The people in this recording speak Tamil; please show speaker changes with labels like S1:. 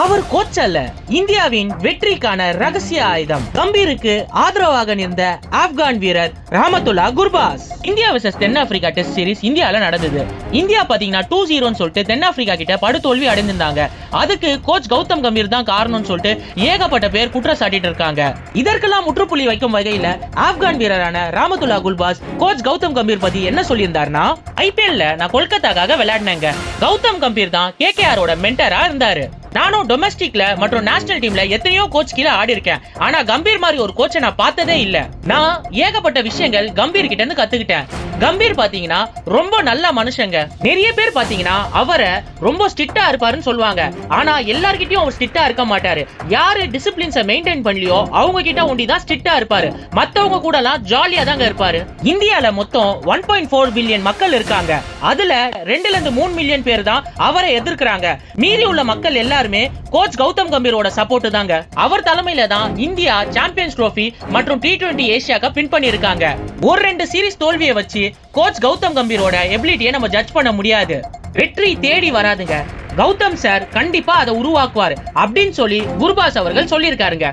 S1: அவர் கோச் அல்ல, இந்தியாவின் வெற்றிக்கான ரகசிய ஆயுதம். கம்பீருக்கு ஆதரவாக நின்ற ஆப்கான் வீரர் ரஹமத்துல்லா குர்பாஸ். இந்தியா வெர்சஸ் தென்னாப்பிரிக்கா டெஸ்ட் சீரிஸ் இந்தியால நடந்தது. இந்தியா பாத்தீங்கன்னா 2-0 சொல்லிட்டு தென்னாப்பிரிக்கா கிட்ட படுதோல்வி அடைந்திருந்தாங்க. அதுக்கு கோச் கௌதம் கம்பீர் தான் காரணம்னு சொல்லிட்டு ஏகப்பட்ட பேர் குற்றம் சாட்டிட்டு இருக்காங்க. இதற்கெல்லாம் முற்றுப்புள்ளி வைக்கும் வகையில ஆப்கான் வீரரான ரஹமத்துல்லா குர்பாஸ் கோச் கௌதம் கம்பீர் பத்தி என்ன சொல்லியிருந்தாருன்னா, ஐபிஎல்ல நான் கொல்கத்தாக்காக விளையாடினேங்க. கௌதம் கம்பீர் தான் கேகேஆரோட மென்டரா இருந்தாரு. நானும் டொமஸ்டிக்ல மற்றும் நேஷனல் டீம்ல எத்தனையோ கோச் கீழ ஆடி இருக்கேன். ஆனா கம்பீர் மாதிரி ஒரு கோச்சை நான் பார்த்ததே இல்ல. நான் ஏகப்பட்ட விஷயங்கள் கம்பீர் கிட்ட இருந்து கத்துக்கிட்டேன். கம்பீர் பாத்தீங்கன்னா ரொம்ப நல்ல மனுஷங்க. நிறைய பேர் பாத்தீங்கன்னா அவரை ரொம்ப ஸ்ட்ரிக்ட்டா இருப்பாருன்னு சொல்லுவாங்க. ஆனா எல்லார்கிட்டயும் அவர் ஸ்ட்ரிக்ட்டா இருக்க மாட்டாரு. யாரு டிசிப்ளின்ஸை மெயின்டைன் பண்ணலையோ அவங்க கிட்ட ஒண்டிதான் ஸ்ட்ரிக்ட்டா இருப்பாரு. மத்தவங்க கூட எல்லாம் ஜாலியா தாங்க இருப்பாரு. இந்தியால மொத்தம் 1.4 பில்லியன் மக்கள் இருக்காங்க. அதுல 2 ல இருந்து 3 மில்லியன் பேர் தான் அவரை எதிர்க்கிறாங்க. மீறி உள்ள மக்கள் எல்லாருமே கோச் கௌதம் கம்பீரோட சப்போர்ட் தாங்க. அவர் தலைமையில தான் இந்தியா சாம்பியன்ஸ் ட்ரோபி மற்றும் T20 ஏசியா கப் வின் பண்ணிருக்காங்க. ஒரு 2 சீரிஸ் தோல்வியை வச்சு கோச் கௌதம் கம்பீரோட எபிலிட்டியை நம்ம ஜட்ஜ் பண்ண முடியாது. வெற்றி தேடி வராதுங்க, கௌதம் சார் கண்டிப்பா அதை உருவாக்குவார் அப்படின்னு சொல்லி குர்பாஸ் அவர்கள் சொல்லியிருக்காருங்க.